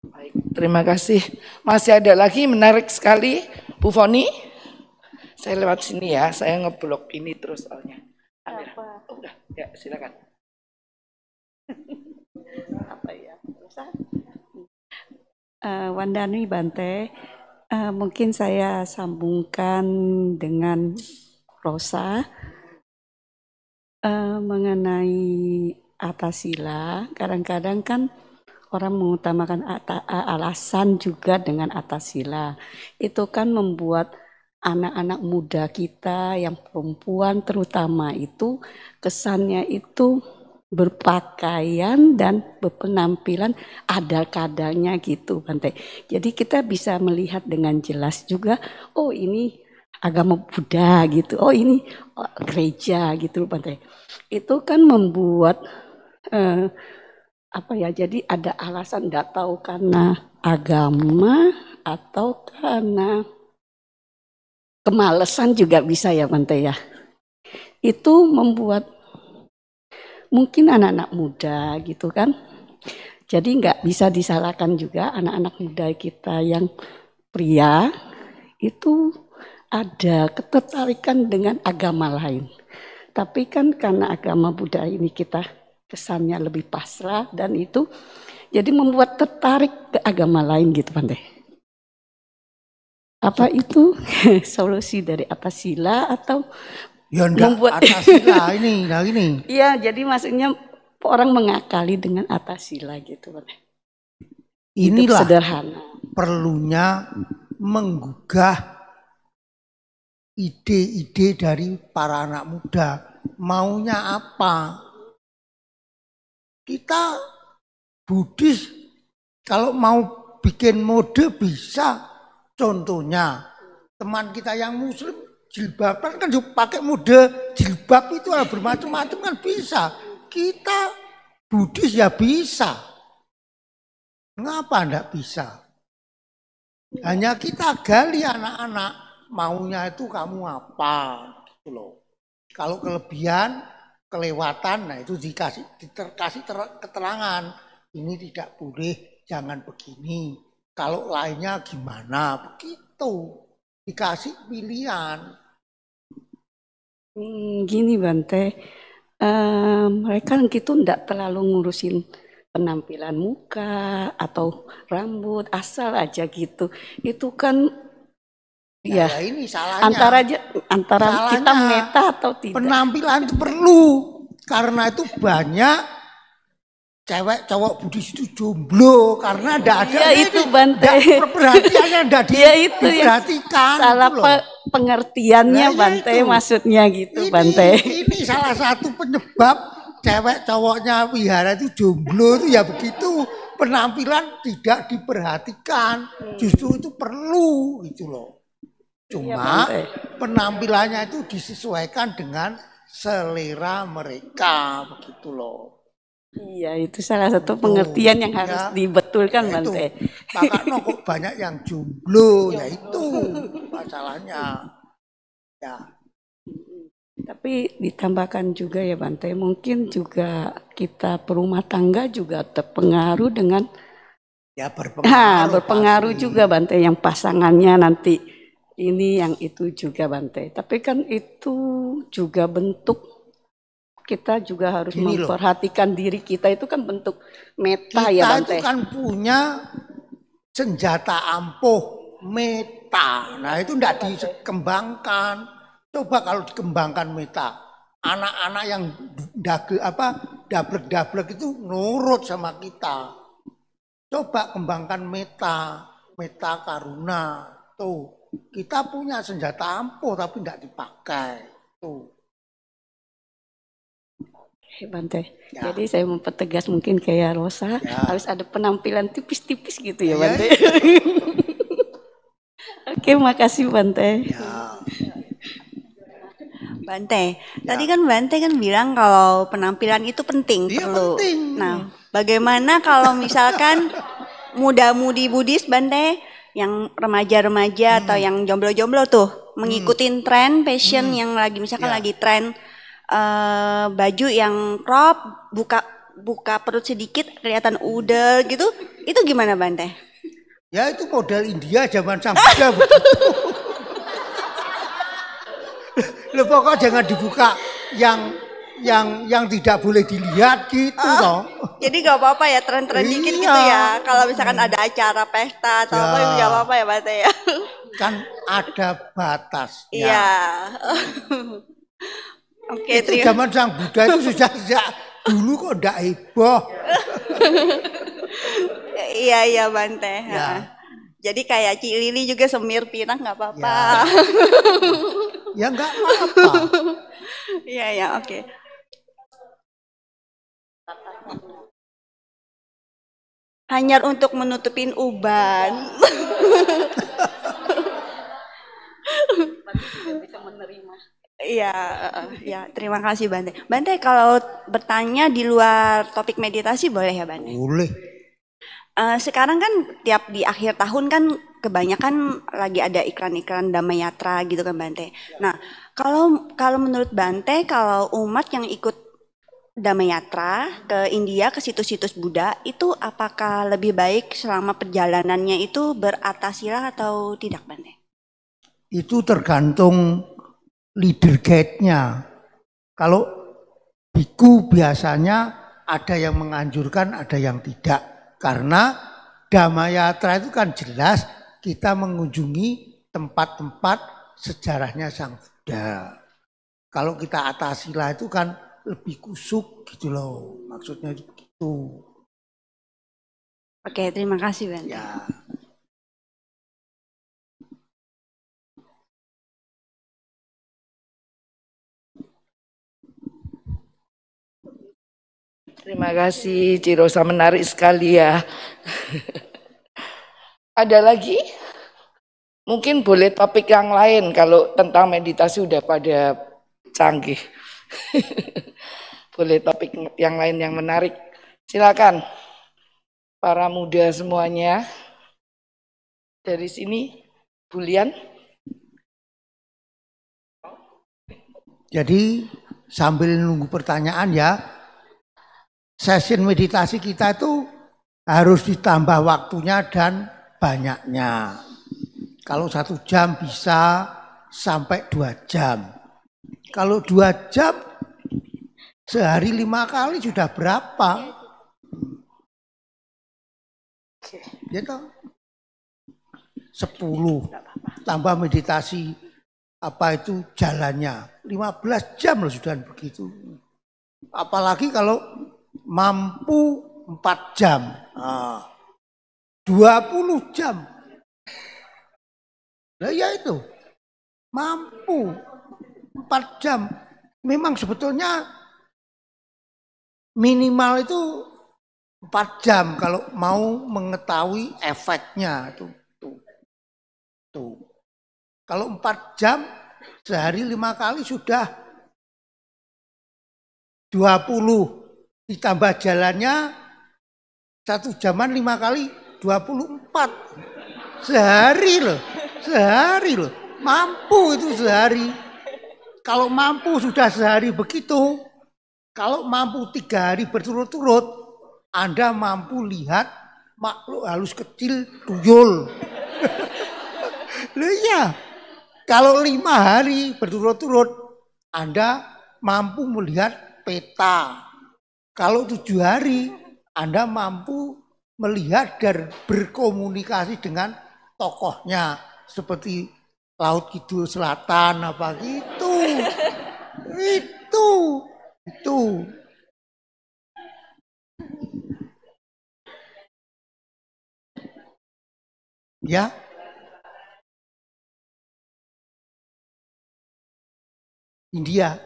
Baik, terima kasih. Masih ada lagi menarik sekali, Bu Foni. Saya lewat sini ya, saya ngeblok ini terus soalnya. Oh, udah, ya silakan. Apa ya? Wandani Bante, mungkin saya sambungkan dengan Rosa. Mengenai atasila, kadang-kadang kan orang mengutamakan alasan juga dengan atasila. Itu kan membuat anak-anak muda kita yang perempuan terutama itu kesannya itu berpakaian dan berpenampilan ada kadanya gitu Bante. Jadi kita bisa melihat dengan jelas juga, oh ini agama Buddha gitu, oh ini gereja gitu Bante. Itu kan membuat jadi ada alasan tidak tahu karena agama atau karena kemalasan juga bisa ya Bante ya. Itu membuat mungkin anak-anak muda gitu kan. Jadi nggak bisa disalahkan juga anak-anak muda kita yang pria itu ada ketertarikan dengan agama lain. Tapi kan karena agama Buddha ini kita kesannya lebih pasrah dan itu jadi membuat tertarik ke agama lain gitu Bante. Apa itu solusi dari atasila atau ya membuat atasila ini? Iya, jadi maksudnya orang mengakali dengan atasila gitu Bante. Inilah sederhana. Perlunya menggugah ide-ide dari para anak muda. Maunya apa? Kita Buddhis kalau mau bikin mode bisa. Contohnya teman kita yang muslim jilbaban kan juga pakai mode jilbab itu bermacam-macam kan bisa. Kita Buddhis ya bisa. Mengapa enggak bisa? Hanya kita gali anak-anak maunya itu kamu apa gitu loh. Kalau kelebihan, kelewatan, nah itu dikasih keterangan. Ini tidak boleh, jangan begini. Kalau lainnya gimana? Begitu. Dikasih pilihan. Gini Bante, mereka gitu enggak terlalu ngurusin penampilan muka atau rambut, asal aja gitu. Itu kan ya ini salahnya. Antara salahnya, kita meta atau tidak. Penampilan itu perlu. Karena itu banyak cewek cowok Buddhis itu jomblo karena enggak ada. Ya itu Bante. Perhatiannya enggak diperhatikan. Salah pengertiannya ya, Bante itu. Maksudnya gitu Bante. Ini salah satu penyebab cewek cowoknya wihara itu jomblo itu ya begitu, penampilan tidak diperhatikan, justru itu perlu gitu loh. Cuma ya, penampilannya itu disesuaikan dengan selera mereka begitu loh. Iya itu salah satu pengertian yang harus dibetulkan ya, Bante. Makanya kok banyak yang jomblo ya itu masalahnya ya. Tapi ditambahkan juga ya Bante, mungkin juga kita perumah tangga juga terpengaruh dengan ya berpengaruh juga Bante, yang pasangannya nanti ini yang itu juga Bante. Tapi kan itu juga bentuk kita juga harus memperhatikan diri kita, itu kan bentuk meta ya Bante. Kita itu kan punya senjata ampuh meta. Nah itu tidak dikembangkan. Coba kalau dikembangkan meta, anak-anak yang dablek itu nurut sama kita. Coba kembangkan meta karuna. Tuh, kita punya senjata ampuh tapi tidak dipakai. Tuh. Bante, ya. Jadi saya mempertegas mungkin kayak Rosa harus ada penampilan tipis-tipis gitu ya Bante. Oke, makasih Bante. Ya. Bante, tadi kan Bante kan bilang kalau penampilan itu penting, perlu. Penting. Nah, bagaimana kalau misalkan muda-mudi Buddhis Bante, yang remaja-remaja atau yang jomblo-jomblo tuh mengikuti tren fashion yang lagi misalkan lagi tren baju yang crop, buka perut sedikit kelihatan udel gitu, itu gimana Bante? Ya itu model India zaman Sang Buddha begitu. Loh pokoknya jangan dibuka yang tidak boleh dilihat gitu toh. Jadi gak apa-apa ya tren-tren dikit gitu ya. Kalau misalkan ada acara pesta atau apa gak apa-apa ya Bante ya. Kan ada batasnya. Iya. Oke, itu zaman Sang Buddha itu sudah dulu kok enggak heboh. Iya Bante. Ya. Jadi kayak Ci Lili juga semir pirang nggak apa-apa. Ya nggak apa-apa. Iya oke. Hanya untuk menutupin uban. Bisa menerima. Iya, terima kasih Bante. Bante kalau bertanya di luar topik meditasi boleh ya Bante? Boleh. Sekarang kan tiap di akhir tahun kan kebanyakan lagi ada iklan-iklan Damayatra gitu kan Bante. Nah, kalau menurut Bante, kalau umat yang ikut Damayatra ke India, ke situs-situs Buddha, itu apakah lebih baik selama perjalanannya itu beratasila atau tidak Bante? Itu tergantung leader guide-nya. Kalau biku biasanya ada yang menganjurkan, ada yang tidak. Karena Damayatra itu kan jelas kita mengunjungi tempat-tempat sejarahnya Sang Buddha. Kalau kita atasila itu kan lebih kusuk gitu loh, maksudnya begitu. Oke, terima kasih Bante. Ya. Terima kasih Cirosa, menarik sekali ya. Ada lagi? Mungkin boleh topik yang lain kalau tentang meditasi udah pada canggih. Boleh topik yang lain yang menarik. Silakan para muda semuanya. Dari sini, Bulian. Jadi sambil nunggu pertanyaan ya, sesi meditasi kita itu harus ditambah waktunya dan banyaknya. Kalau 1 jam bisa sampai 2 jam. Kalau 2 jam sehari 5 kali sudah berapa? Gitu. 10 tambah meditasi apa itu jalannya 15 jam loh sudah begitu. Apalagi kalau mampu 4 jam, 20 jam. Nah ya itu mampu 4 jam. Memang sebetulnya minimal itu 4 jam kalau mau mengetahui efeknya tuh. Kalau 4 jam sehari 5 kali sudah 20 ditambah jalannya 1 jaman 5 kali 24 sehari loh mampu itu sehari. Kalau mampu sudah sehari begitu, kalau mampu 3 hari berturut-turut, Anda mampu lihat makhluk halus kecil tuyul. Loh iya, kalau 5 hari berturut-turut, Anda mampu melihat peta. Kalau 7 hari, Anda mampu melihat dan berkomunikasi dengan tokohnya. Seperti Laut Kidul Selatan, apa gitu. Itu. Ya. India.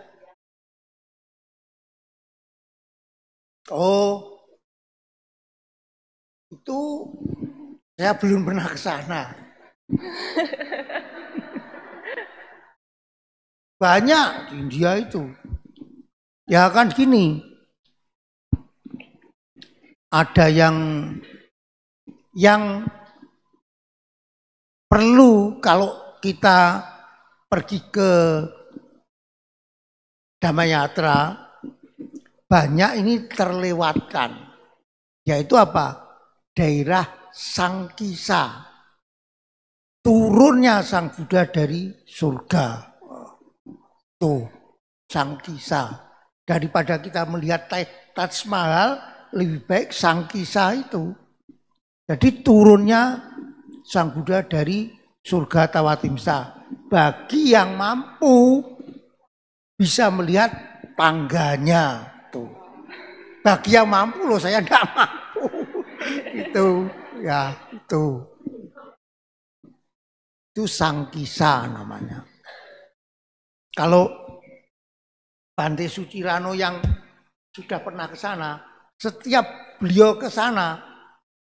Oh, itu saya belum pernah ke sana. Banyak di India itu. Ya kan gini, ada yang perlu kalau kita pergi ke Dhamayatra, banyak ini terlewatkan. Yaitu apa? Daerah Sangkisa. Turunnya Sang Buddha dari surga. Tuh, Sangkisa. Daripada kita melihat Taj Mahal, lebih baik Sangkisa itu. Jadi turunnya Sang Buddha dari surga Tawatimsa. Bagi yang mampu bisa melihat tangganya tuh. Bagi yang mampu loh, saya enggak mampu. Itu ya, itu Sangkisa namanya. Kalau Bante Sucirano yang sudah pernah ke sana, setiap beliau ke sana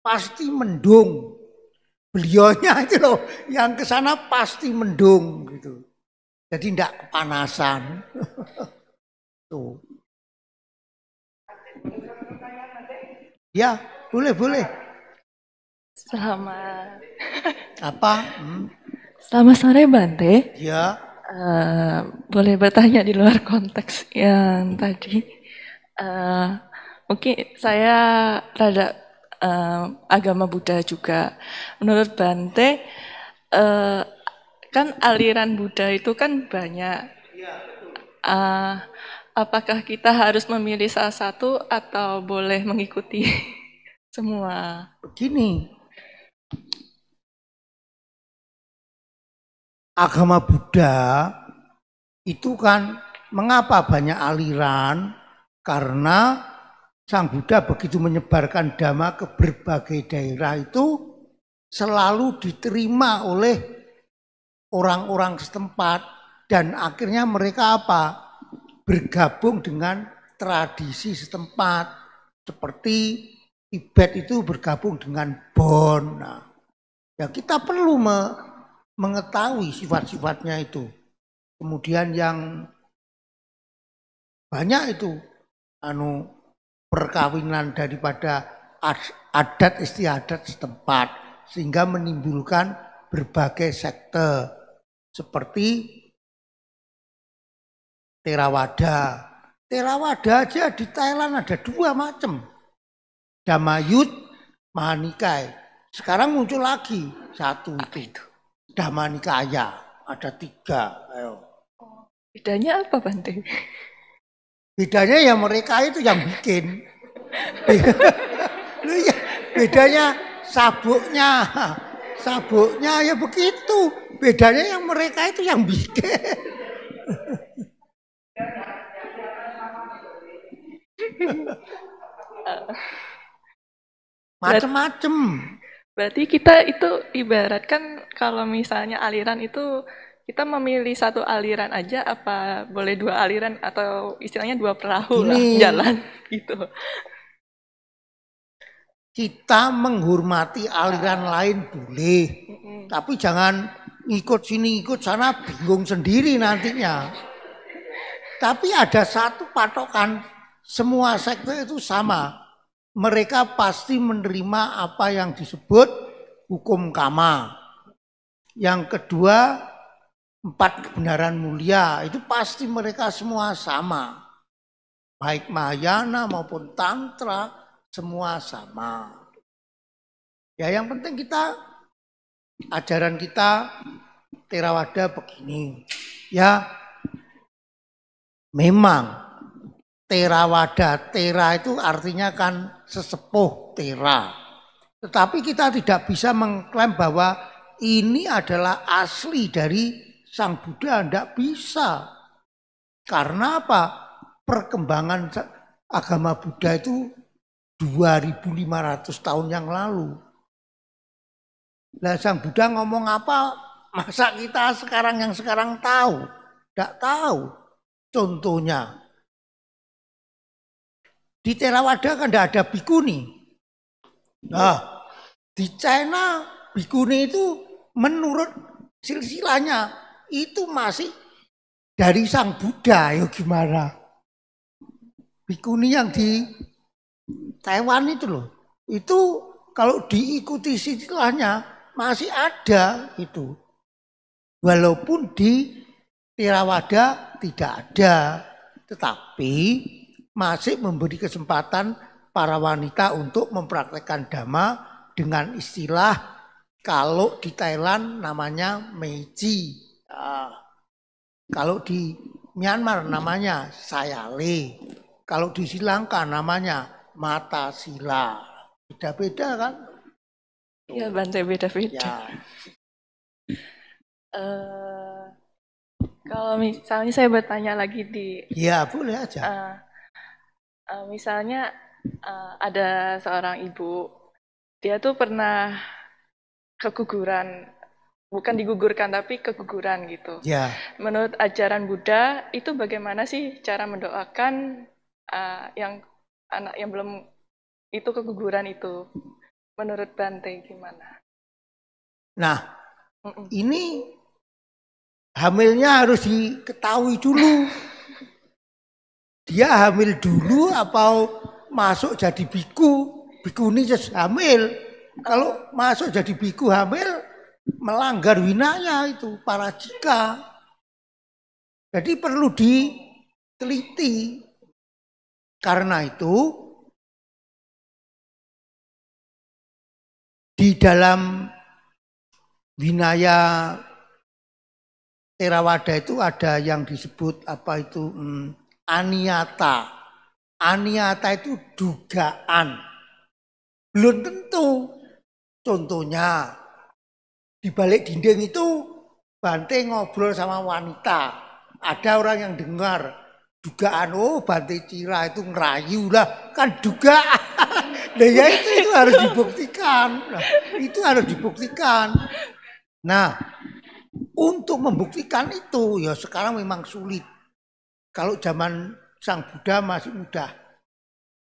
pasti mendung. Beliaunya itu loh yang ke sana pasti mendung gitu. Jadi tidak kepanasan. Tuh. Ya, boleh. Selamat. Apa? Selamat sore Bante. Ya. Boleh bertanya di luar konteks yang tadi. Mungkin saya rada agama Buddha juga. Menurut Bante, kan aliran Buddha itu kan banyak. Apakah kita harus memilih salah satu atau boleh mengikuti semua? Begini, agama Buddha itu kan mengapa banyak aliran? Karena Sang Buddha begitu menyebarkan dhamma ke berbagai daerah itu selalu diterima oleh orang-orang setempat dan akhirnya mereka apa? Bergabung dengan tradisi setempat. seperti Tibet itu bergabung dengan Bon. Nah, ya kita perlu mengetahui sifat-sifatnya itu. Kemudian yang banyak itu perkawinan daripada adat istiadat setempat sehingga menimbulkan berbagai sekte seperti Theravada. Theravada aja di Thailand ada 2 macam. Dhammayut, Mahanikai. Sekarang muncul lagi 1 itu. Dhammanikaya. Ada 3. Ayo. Bedanya apa, Bante? Bedanya ya mereka itu yang bikin. Bedanya sabuknya. Sabuknya ya begitu. Bedanya yang mereka itu yang bikin. Macem-macem. Berarti kita itu ibaratkan kalau misalnya aliran itu kita memilih satu aliran aja apa boleh 2 aliran atau istilahnya 2 perahu lah jalan gitu. Kita menghormati aliran lain boleh. Tapi jangan ikut sini ikut sana bingung sendiri nantinya. Tapi ada satu patokan, semua sekte itu sama. Mereka pasti menerima apa yang disebut hukum kama. Yang kedua, 4 kebenaran mulia, itu pasti mereka semua sama. Baik Mahayana maupun Tantra, semua sama. Ya yang penting kita, ajaran kita Theravada begini. Ya memang Theravada, Thera itu artinya kan sesepuh Thera. Tetapi kita tidak bisa mengklaim bahwa ini adalah asli dari Sang Buddha, tidak bisa. Karena apa? Perkembangan agama Buddha itu 2500 tahun yang lalu. Nah, Sang Buddha ngomong apa? Masa kita sekarang yang sekarang tahu? Tidak tahu. Contohnya, di Theravada kan tidak ada bikuni. Nah, di China bikuni itu menurut silsilahnya itu masih dari Sang Buddha. Ya gimana? Bikuni yang di Taiwan itu loh. Itu kalau diikuti silsilahnya masih ada itu. Walaupun di Theravada tidak ada. Tetapi masih memberi kesempatan para wanita untuk mempraktekkan dhamma dengan istilah kalau di Thailand namanya Meiji. Kalau di Myanmar namanya Sayale. Kalau di Sri Lanka namanya Mata Sila. Beda-beda kan? Iya, Bante, beda-beda. Ya. Kalau misalnya saya bertanya lagi di... Ya, boleh aja. Misalnya ada seorang ibu, dia tuh pernah keguguran, bukan digugurkan tapi keguguran gitu. Ya. Menurut ajaran Buddha itu bagaimana sih cara mendoakan yang anak yang belum itu keguguran itu? Menurut Bante gimana? Nah, ini hamilnya harus diketahui dulu. Dia hamil dulu atau masuk jadi biku, bikuni hamil. Kalau masuk jadi biku hamil, melanggar winaya itu, parajika. Jadi perlu diteliti. Karena itu, di dalam winaya Theravada itu ada yang disebut apa itu aniyata. Aniyata itu dugaan. Belum tentu. Contohnya di balik dinding itu Bante ngobrol sama wanita. Ada orang yang dengar dugaan, oh Bante Cira itu ngerayu lah, kan dugaan. Nah ya itu harus dibuktikan. Nah, itu harus dibuktikan. Nah, untuk membuktikan itu ya sekarang memang sulit. Kalau zaman Sang Buddha masih mudah.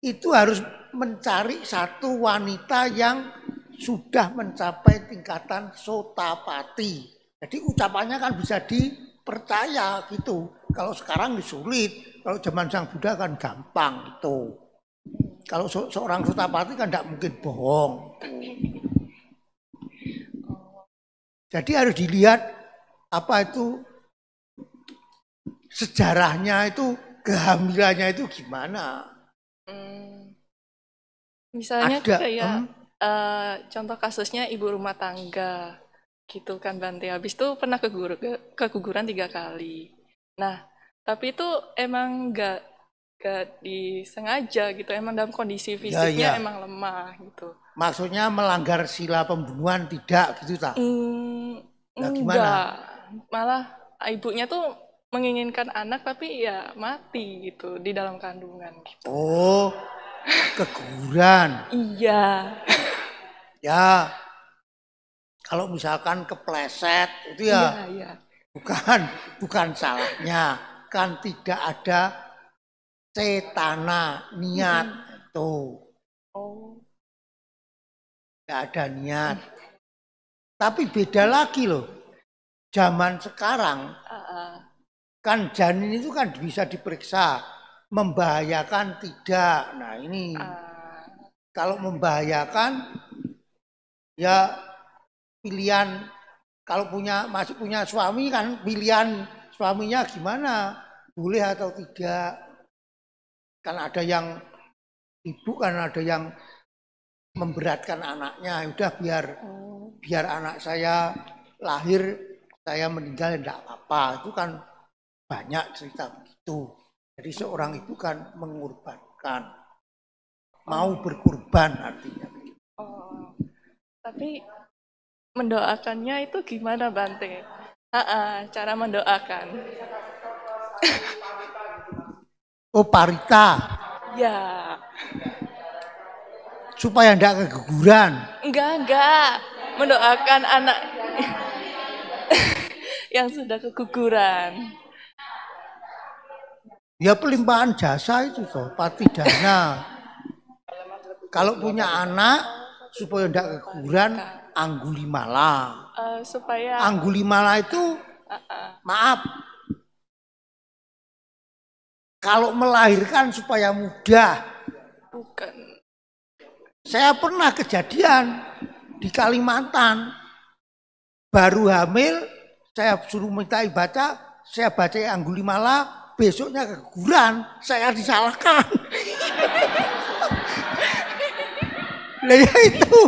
Itu harus mencari satu wanita yang sudah mencapai tingkatan sotapati. Jadi ucapannya kan bisa dipercaya gitu. Kalau sekarang sulit, kalau zaman Sang Buddha kan gampang itu. Kalau seorang sotapati kan tidak mungkin bohong. Jadi harus dilihat apa itu sejarahnya itu, kehamilannya itu gimana. Misalnya kayak contoh kasusnya ibu rumah tangga gitu kan Bante. Habis itu pernah keguguran 3 kali. Nah, tapi itu emang nggak disengaja gitu, emang dalam kondisi fisiknya emang lemah gitu. Maksudnya melanggar sila pembunuhan tidak gitu tak? Nah, enggak, malah ibunya tuh menginginkan anak tapi ya mati gitu di dalam kandungan gitu. Oh, keguguran. Iya. Ya, kalau misalkan kepleset itu ya, bukan salahnya, kan tidak ada cetana, niat itu. Tidak ada niat. Tapi beda lagi loh. Zaman sekarang kan janin itu kan bisa diperiksa, membahayakan tidak. Nah ini kalau membahayakan ya pilihan, kalau masih punya suami kan pilihan suaminya gimana, boleh atau tidak. Kan ada yang ibu, kan ada yang memberatkan anaknya, udah biar anak saya lahir, saya meninggal tidak apa-apa. Itu kan banyak cerita begitu. Jadi seorang ibu kan mengorbankan, mau berkorban artinya. Tapi mendoakannya itu gimana Bante? Cara mendoakan. Oh, parita. Ya. Supaya tidak keguguran. Enggak. Mendoakan anak yang sudah keguguran. Ya pelimpahan jasa itu toh, patidana. Kalau punya anak supaya tidak keguguran, Anggulimala. Supaya Anggulimala itu maaf. Kalau melahirkan supaya mudah. Bukan. Saya pernah kejadian di Kalimantan. Baru hamil, saya suruh minta baca, saya baca Anggulimala, besoknya keguguran, saya disalahkan. Nah ya itu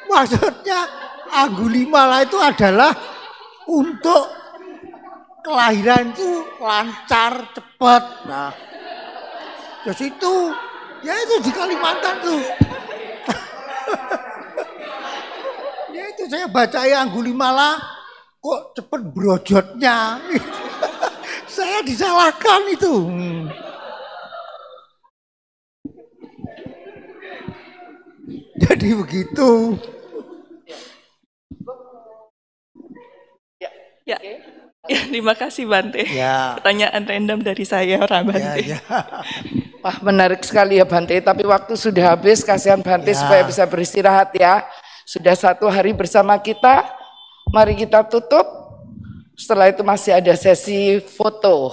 maksudnya Anggulimala itu adalah untuk kelahiran itu lancar, cepat. Nah, terus itu, ya itu di Kalimantan tuh. Ya itu saya baca Anggulimala, kok cepet brojotnya. Saya disalahkan itu. Jadi begitu. Ya, terima kasih Bante. Ya. Pertanyaan random dari saya orang Bante. Ya. Wah, menarik sekali ya Bante, tapi waktu sudah habis, kasihan Bante supaya bisa beristirahat ya. Sudah 1 hari bersama kita, mari kita tutup. Setelah itu masih ada sesi foto.